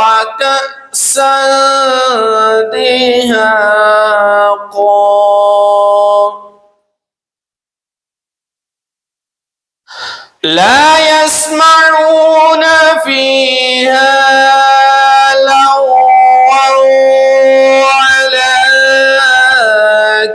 وكأسا دهاقا لا يسمعون فيها لغوا ولا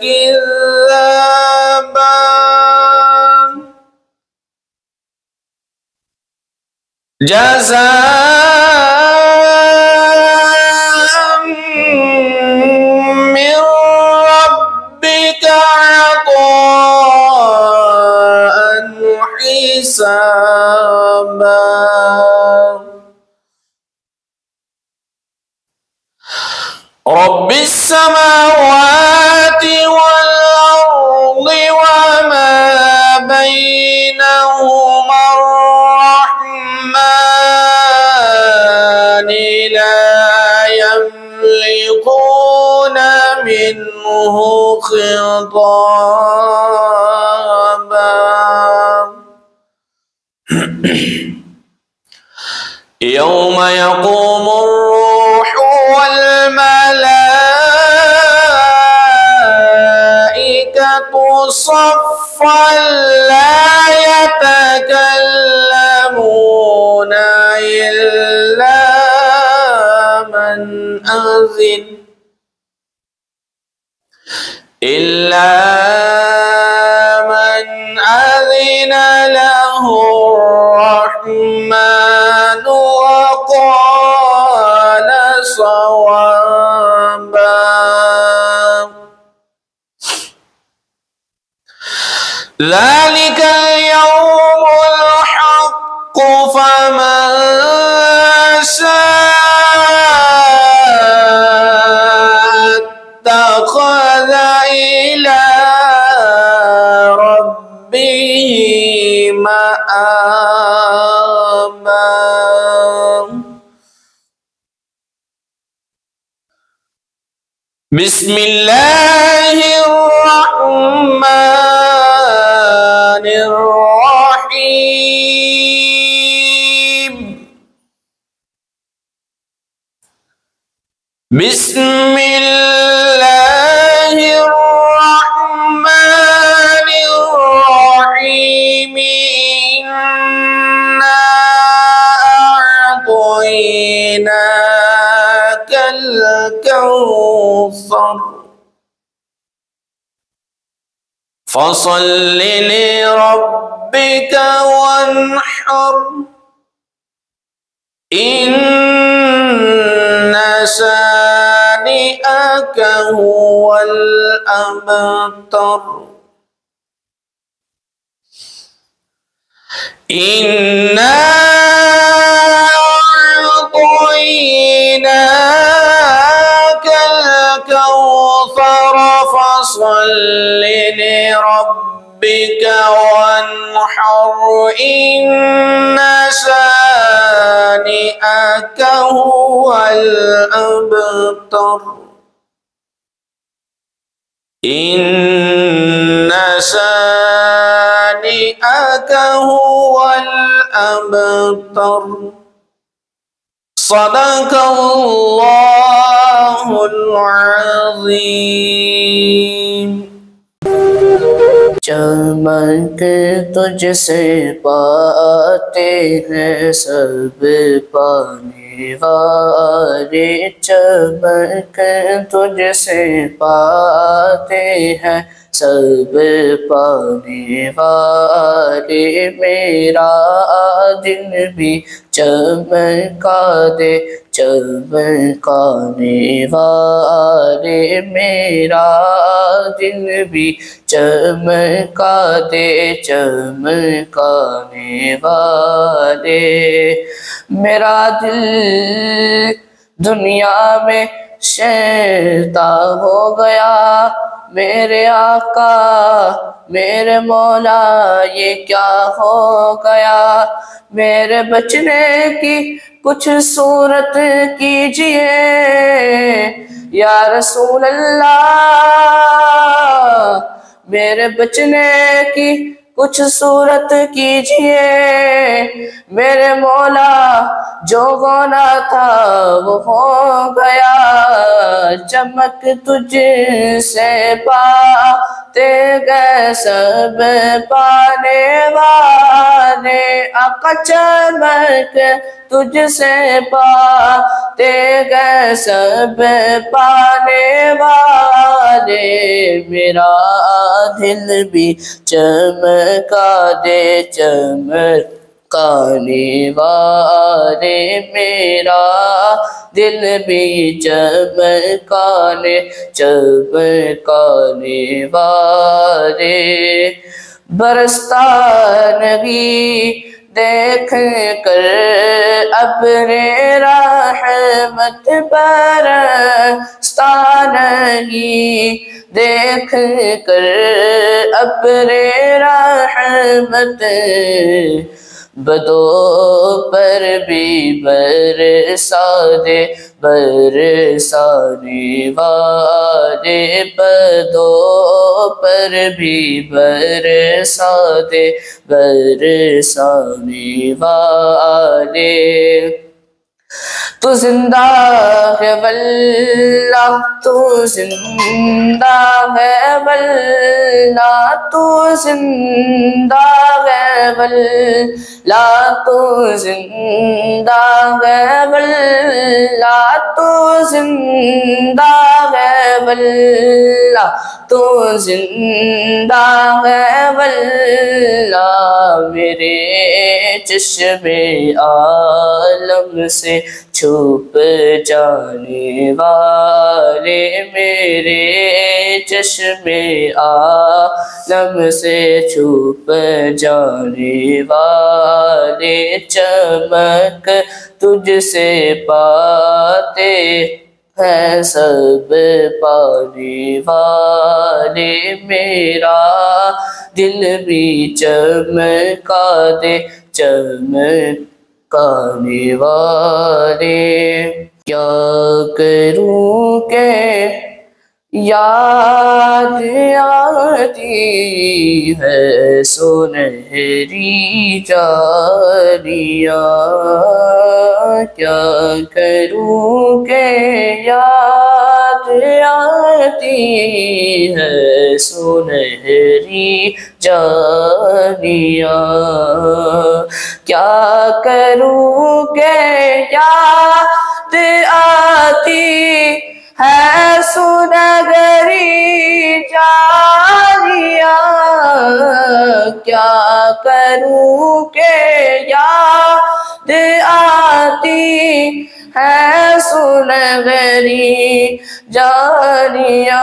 كذابا جزاء من ربك عطاء حسابا رب السماوات والأرض وما بينهما الرحمن لا يملكون منه خطابا يوم يقوم الروح والملائكة صفا لا يتكلمون إلا من أذن له الرحمن وقال صوابا ذلك اليوم الحق فمن شاء اتخذ إلى ربه مآبا بسم الله الرحمن الرحيم بسم الله الرحمن الرحيم إنا أعطيناك الكوثر فصل لربك وانحر إن شانئك هو الأبتر إنا أعطيناك الكوثر فصل لربك وانحر إن شانئك هو الأبتر إن شانئك هو الأبتر صدق الله العظيم چمک تجھ سے پاتے ہیں سب پانے والے چمک تجھ سے پاتے ہیں سب پانے والے میرا دل بھی چمکا دے چمکانے والے میرا دل بھی چمکا دے چمکانے والے میرا دل دنیا میں شیطاں ہو گیا میرے آقا میرے مولا یہ کیا ہو گیا میرے بچنے کی کچھ صورت کیجئے یا رسول اللہ میرے بچنے کی کچھ صورت کیجئے میرے مولا جو ہونا تھا وہ ہو گیا چمک تجھ سے پاتے گئے سب پانے والے آقا چمک تجھ سے پاتے گئے سب پانے والے میرا دل بھی چمکا دے چمکانے والے میرا دل بھی چمکانے والے برستا نہیں دیکھ کر اپنے رحمت برستا نہیں دیکھ کر اپنے رحمت بدو پر بھی برسا دے برسانے والے بدو پر بھی برسا دے برسانے والے تو زندہ ہے واللہ تو زندہ ہے واللہ تو زندہ ہے واللہ تو زندہ ہے واللہ تو زندہ ہے واللہ تو زندہ ہے واللہ میرے چشم عالم سے چھپ جانے والے میرے چشم عالم سے چھپ جانے والے چمک تجھ سے پاتے ہیں سب پانے والے میرا دل بھی چمکا دے چمکانے والے کیا کروں کہ یاد آتی ہے سنہری جاریاں کیا کروں کہ یاد آتی ہے سنہری جاریاں کیا کروں کہ یاد آتی ہے سنہری جاریاں کروں کہ یاد آتی ہے سنہری جانیاں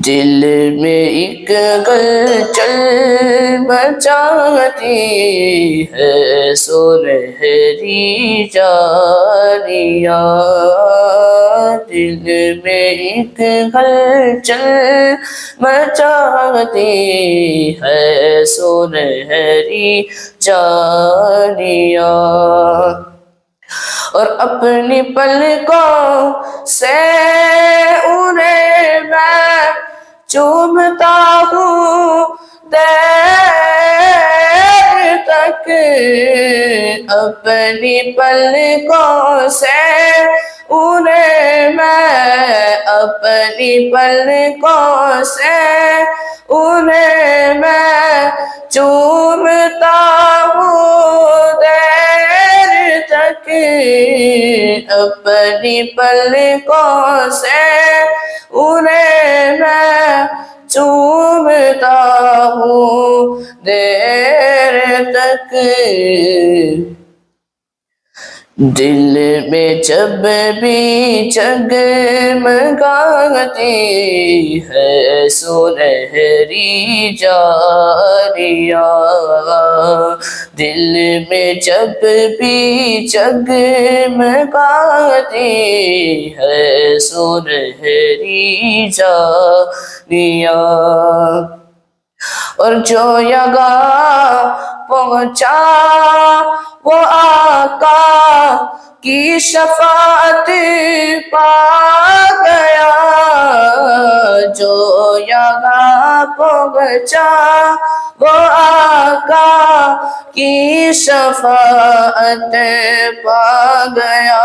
دل میں ایک ہلچل مچاتی ہے سنہری جانیاں دل میں ایک ہلچل مچاتی ہے سنہری جانیاں اور اپنی پلکوں سے انہیں میں چومتا ہوں دیر تک اپنی پلکوں سے انہیں میں اپنی پلکوں سے انہیں میں چومتا ہوں دیر تک اپنی پلکوں سے انہیں میں چومتا ہوں دیر تک دل میں جب بھی جگمگاتی ہے سنہری جانیاں دل میں جب بھی جگمگاتی ہے سنہری جانیاں اور جو یگاں پہنچا وہ آقا کی شفاعت پا گیا جو یگاں پہنچا وہ آقا کی شفاعت پا گیا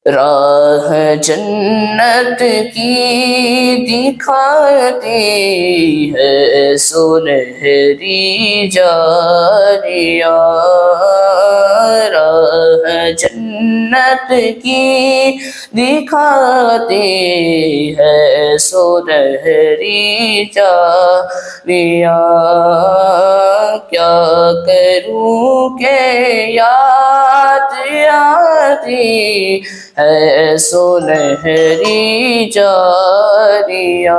راہ جنت کی دکھاتی ہے سنہری جانیاں راہ جنت کی دکھاتی ہے سنہری جانیاں کیا کروں کہ یاد آتی ہے سنہری جانیاں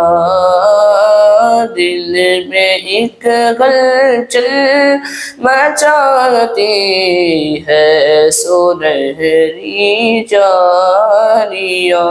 دل میں ایک ہلچل مچاتی ہے سنہری جانیاں